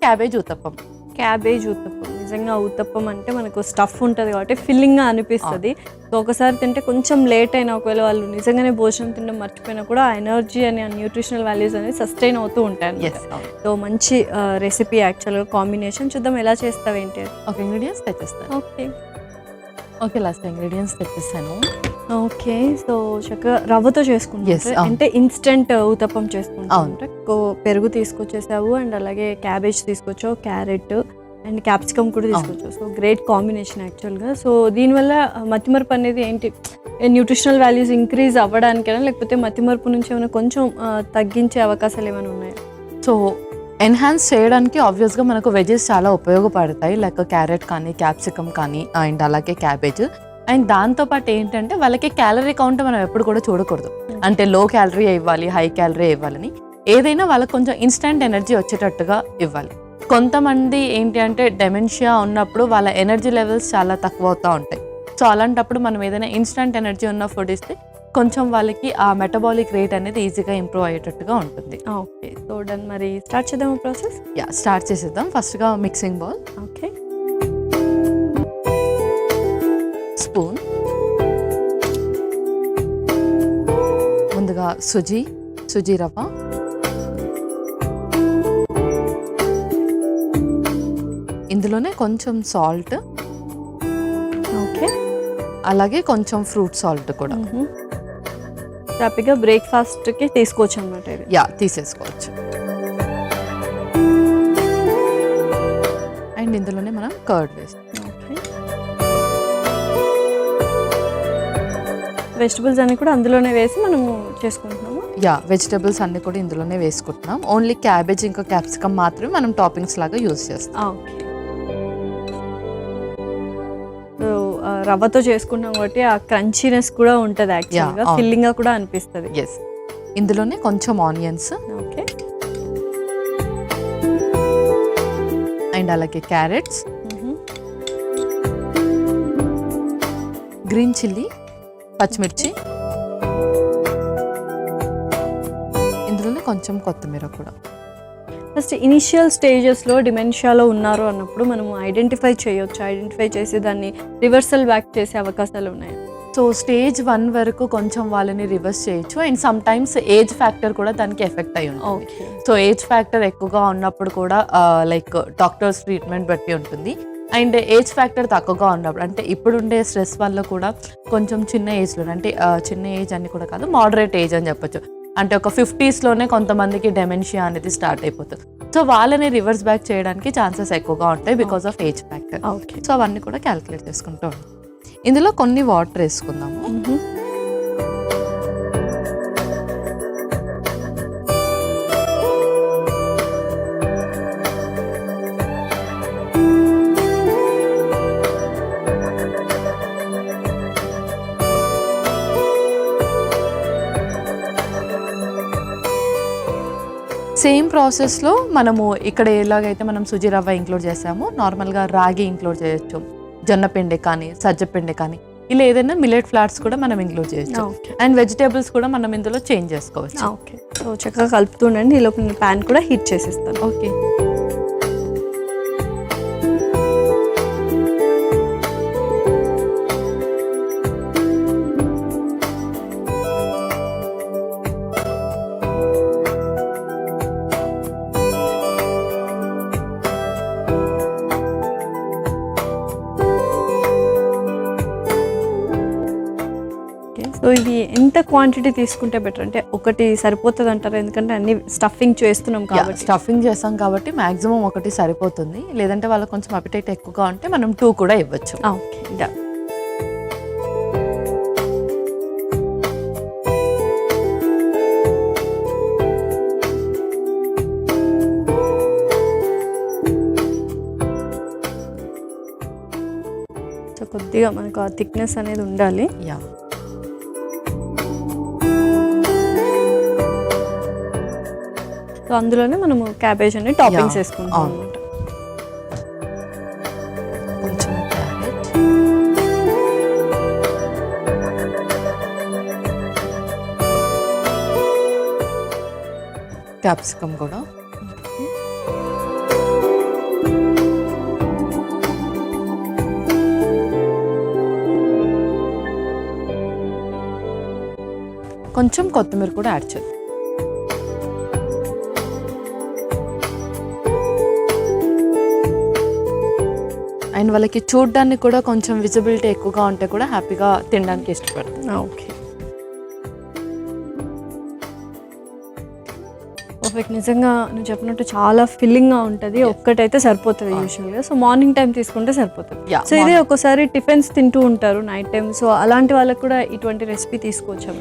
Cabbage uttapam. Cabbage uttapam నిజంగా ఊతప్పం అంటే మనకు స్టఫ్ ఉంటుంది కాబట్టి ఫిల్లింగ్గా అనిపిస్తుంది. సో ఒకసారి తింటే కొంచెం లేట్ అయినా ఒకవేళ వాళ్ళు నిజంగానే భోజనం తినడం మర్చిపోయినా కూడా ఆ ఎనర్జీ అని ఆ న్యూట్రిషనల్ వాల్యూస్ అనేది సస్టైన్ అవుతూ ఉంటాయి. సో మంచి రెసిపీ యాక్చువల్గా కాంబినేషన్. చూద్దాం ఎలా చేస్తావు ఏంటి. ఒక ఇంగ్రీడియంట్స్ తెచ్చిస్తాను. ఓకే లాస్ట్ ఇంగ్రీడియంట్స్ తెచ్చిస్తాను. ఓకే, సో చక్కగా రవ్వతో చేసుకుంటాం అంటే ఇన్స్టెంట్ ఊతప్పం చేసుకుంటాం. పెరుగు తీసుకొచ్చేసావు అండ్ అలాగే క్యాబేజ్ తీసుకొచ్చావు, క్యారెట్ అండ్ క్యాప్సికమ్ కూడా తీసుకొచ్చావు. So great combination actually. So దీనివల్ల మతిమరుపు అనేది ఏంటి, న్యూట్రిషనల్ వాల్యూస్ ఇంక్రీజ్ అవ్వడానికైనా లేకపోతే మతిమరుపు నుంచి ఏమైనా కొంచెం తగ్గించే అవకాశాలు ఏమైనా ఉన్నాయా? సో ఎన్హాన్స్ చేయడానికి ఆబ్వియస్గా మనకు వెజెస్ చాలా ఉపయోగపడతాయి, లైక్ క్యారెట్ కానీ క్యాప్సికమ్ కానీ అండ్ అలాగే క్యాబేజ్. అండ్ దాంతోపాటు ఏంటంటే వాళ్ళకి క్యాలరీ కౌంట్ మనం ఎప్పుడు కూడా చూడకూడదు, అంటే లో క్యాలరీ ఇవ్వాలి హై క్యాలరీ ఇవ్వాలని. ఏదైనా వాళ్ళకి కొంచెం ఇన్స్టెంట్ ఎనర్జీ వచ్చేటట్టుగా ఇవ్వాలి. కొంతమంది ఏంటి అంటే డెమెన్షియా ఉన్నప్పుడు వాళ్ళ ఎనర్జీ లెవెల్స్ చాలా తక్కువ అవుతూ ఉంటాయి. సో అలాంటప్పుడు మనం ఏదైనా ఇన్స్టెంట్ ఎనర్జీ ఉన్న ఫుడ్ ఇస్తే కొంచెం వాళ్ళకి ఆ మెటబాలిక్ రేట్ అనేది ఈజీగా ఇంప్రూవ్ అయ్యేటట్టుగా ఉంటుంది. Okay, so done. మరి స్టార్ట్ చేద్దాం ప్రాసెస్. స్టార్ట్ చేసేద్దాం. ఫస్ట్గా మిక్సింగ్ బౌల్. ఓకే, స్పూన్, ముందుగా సుజీ రవ్వ, ఇందులోనే కొంచెం సాల్ట్, ఓకే, అలాగే కొంచెం ఫ్రూట్ సాల్ట్ కూడా. హ్యాపీగా బ్రేక్ఫాస్ట్కి తీసుకోవచ్చు అన్నమాట. తీసేసుకోవచ్చు. అండ్ ఇందులోనే మనం కర్డ్ వేస్తాం. వెజిటబుల్స్ అన్ని కూడా అందులోనే వేసి మనము చేసుకుంటున్నాము. వెజిటబుల్స్ అన్ని కూడా ఇందులోనే వేసుకుంటున్నాం. ఓన్లీ క్యాబేజ్ ఇంకా క్యాప్సికమ్ మాత్రమే మనం టాపింగ్స్ లాగా యూజ్ చేస్తాం. ఓకే, సో రవ్వతో చేసుకుంటాం కాబట్టి ఆ క్రంచీనెస్ కూడా ఉంటుంది, యాక్చువల్గా ఫిల్లింగ్గా కూడా అనిపిస్తుంది. ఇందులోనే కొంచెం ఆనియన్స్, ఓకే, అండ్ అలాగే క్యారెట్స్, గ్రీన్ చిల్లీ, పచ్చిమిర్చి, ఇందులోనే కొంచెం కొత్తిమీర కూడా. ఫస్ట్ ఇనిషియల్ స్టేజెస్లో డిమెన్షియాలో ఉన్నారు అన్నప్పుడు మనం ఐడెంటిఫై చేయొచ్చు, ఐడెంటిఫై చేసి దాన్ని రివర్సల్ బ్యాక్ చేసే అవకాశాలు ఉన్నాయి. సో స్టేజ్ 1 వరకు కొంచెం వాళ్ళని రివర్స్ చేయొచ్చు. And some times age factor కూడా దానికి ఎఫెక్ట్ అయ్యి ఉంటుంది. సో ఏజ్ ఫ్యాక్టర్ ఎక్కువగా ఉన్నప్పుడు కూడా లైక్ డాక్టర్స్ ట్రీట్మెంట్ బట్టి ఉంటుంది. అండ్ ఏజ్ ఫ్యాక్టర్ తక్కువగా ఉన్నప్పుడు, అంటే ఇప్పుడుండే స్ట్రెస్ వల్ల కూడా కొంచెం చిన్న ఏజ్లో, అంటే చిన్న ఏజ్ అని కూడా కాదు, మోడరేట్ ఏజ్ అని చెప్పొచ్చు, అంటే ఒక 50sలోనే కొంతమందికి డెమెన్షియా అనేది స్టార్ట్ అయిపోతుంది. సో వాళ్ళని రివర్స్ బ్యాక్ చేయడానికి ఛాన్సెస్ ఎక్కువగా ఉంటాయి because of age factor. So అవన్నీ కూడా క్యాలిక్యులేట్ చేసుకుంటూ ఉంటాం. ఇందులో కొన్ని వాటర్ వేసుకుందాము. సేమ్ ప్రాసెస్లో మనము ఇక్కడ ఎలాగైతే మనం సుజీ రవ్వ ఇంక్లూడ్ చేసామో నార్మల్గా రాగి ఇంక్లూడ్ చేయొచ్చు, జొన్నపిండి కానీ సజ్జపిండి కానీ, ఇలా ఏదైనా మిల్లెట్ ఫ్లాట్స్ కూడా మనం ఇంక్లూడ్ చేయొచ్చు. అండ్ వెజిటేబుల్స్ కూడా మనం ఇందులో చేంజ్ చేసుకోవచ్చు. ఓకే, సో చక్కగా కలుపుతుండండి. ఈ లోపల ప్యాన్ కూడా హీట్ చేసేస్తాను. ఓకే, సో ఇది ఎంత క్వాంటిటీ తీసుకుంటే బెటర్, అంటే ఒకటి సరిపోతుంది అంటారు? ఎందుకంటే అన్ని స్టఫింగ్ చేస్తున్నాం కాబట్టి. స్టఫింగ్ చేస్తాం కాబట్టి మ్యాక్సిమం ఒకటి సరిపోతుంది. లేదంటే వాళ్ళకి కొంచెం అపిటైట్ ఎక్కువగా ఉంటే మనం 2 కూడా ఇవ్వచ్చు. ఓకే, సో కొద్దిగా మనకు ఆ థిక్నెస్ అనేది ఉండాలి. సో అందులోనే మనము క్యాబేజ్ అన్ని టాపింగ్స్ వేసుకుంటాం అన్నమాట. కొంచెం క్యారెట్, క్యాప్సికమ్ కూడా, కొంచెం కొత్తిమీర కూడా యాడ్ చేద్దాం. అండ్ వాళ్ళకి చూడడానికి కూడా కొంచెం విజిబిలిటీ ఎక్కువగా ఉంటే కూడా హ్యాపీగా తినడానికి ఇష్టపడతాను. Okay, perfect. నిజంగా నువ్వు చెప్పినట్టు చాలా ఫిల్లింగ్గా ఉంటుంది. ఒక్కటైతే సరిపోతుంది యూజువల్గా. సో మార్నింగ్ టైం తీసుకుంటే సరిపోతుంది. సో ఇదే ఒక్కోసారి టిఫిన్స్ తింటూ ఉంటారు నైట్ టైం. సో అలాంటి వాళ్ళకి కూడా ఇటువంటి రెసిపీ తీసుకోవచ్చు.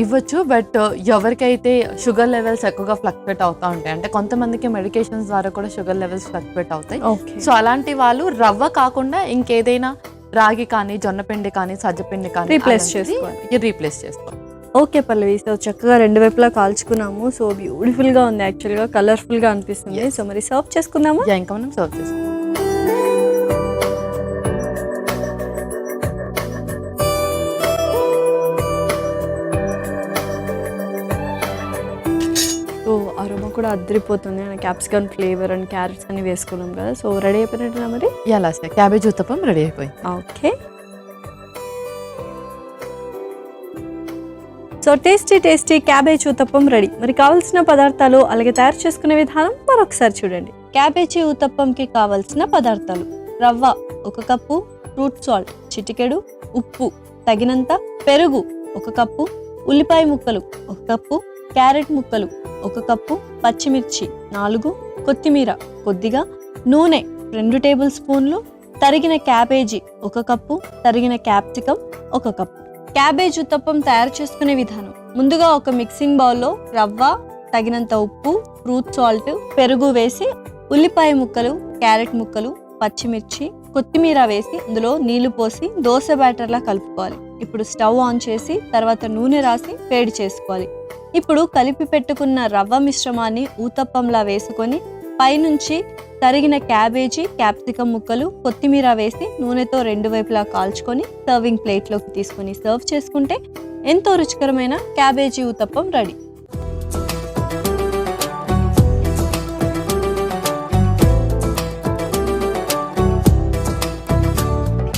ఇవ్వచ్చు. బట్ ఎవరికైతే షుగర్ లెవెల్స్ ఎక్కువగా ఫ్లక్చువేట్ అవుతూ ఉంటాయి, అంటే కొంతమందికి మెడికేషన్స్ ద్వారా కూడా షుగర్ లెవెల్స్ ఫ్లక్చువేట్ అవుతాయి. సో అలాంటి వాళ్ళు రవ్వ కాకుండా ఇంకేదైనా రాగి కానీ, జొన్నపిండి కానీ, సజ్జపిండి కానీ రీప్లేస్ చేసుకోవాలి. ఓకే పల్లవి, సో చక్కగా రెండు వైపులా కాల్చుకున్నాము. సో బ్యూటిఫుల్గా ఉంది, యాక్చువల్గా కలర్ఫుల్గా అనిపిస్తుంది. సో మరి సర్వ్ చేసుకుందాము. ఇంకా మనం సర్వ్ చేసుకుందాం. సో అరోమా కూడా అద్దరిపోతుంది. క్యాప్సికమ్ ఫ్లేవర్ అండ్ క్యారెట్స్ అన్ని వేసుకున్నాం కదా. సో రెడీ అయిపోయినట్టున్నా మరి. లాస్ట్ క్యాబేజ్ ఉత్తప్పం రెడీ అయిపోయింది. Okay, so tasty cabbage uttapam ready. మరి కావాల్సిన పదార్థాలు అలాగే తయారు చేసుకునే విధానం మరొకసారి చూడండి. క్యాబేజీ ఉత్తప్పంకి కావాల్సిన పదార్థాలు: రవ్వ 1 కప్పు, ఫ్రూట్ సాల్ట్ చిటికెడు, ఉప్పు తగినంత, పెరుగు 1 కప్పు, ఉల్లిపాయ ముక్కలు 1 కప్పు, క్యారెట్ ముక్కలు 1 కప్పు, పచ్చిమిర్చి 4, కొత్తిమీర కొద్దిగా, నూనె 2 టేబుల్ స్పూన్లు, తరిగిన క్యాబేజీ 1 కప్పు, తరిగిన క్యాప్సికమ్ 1 కప్పు. క్యాబేజ్ ఉత్తప్పం తయారు చేసుకునే విధానం: ముందుగా ఒక మిక్సింగ్ బౌల్లో రవ్వ, తగినంత ఉప్పు, ఫ్రూట్ సాల్ట్, పెరుగు వేసి ఉల్లిపాయ ముక్కలు, క్యారెట్ ముక్కలు, పచ్చిమిర్చి, కొత్తిమీర వేసి అందులో నీళ్లు పోసి దోశ బ్యాటర్లా కలుపుకోవాలి. ఇప్పుడు స్టవ్ ఆన్ చేసి తర్వాత నూనె రాసి వేడి చేసుకోవాలి. ఇప్పుడు కలిపి పెట్టుకున్న రవ్వ మిశ్రమాన్ని ఊతప్పంలా వేసుకొని పైనుంచి తరిగిన క్యాబేజీ, క్యాప్సికమ్ ముక్కలు, కొత్తిమీర వేసి నూనెతో 2 వైపులా కాల్చుకొని సర్వింగ్ ప్లేట్లోకి తీసుకొని సర్వ్ చేసుకుంటే ఎంతో రుచికరమైన క్యాబేజీ ఊతప్పం రెడీ.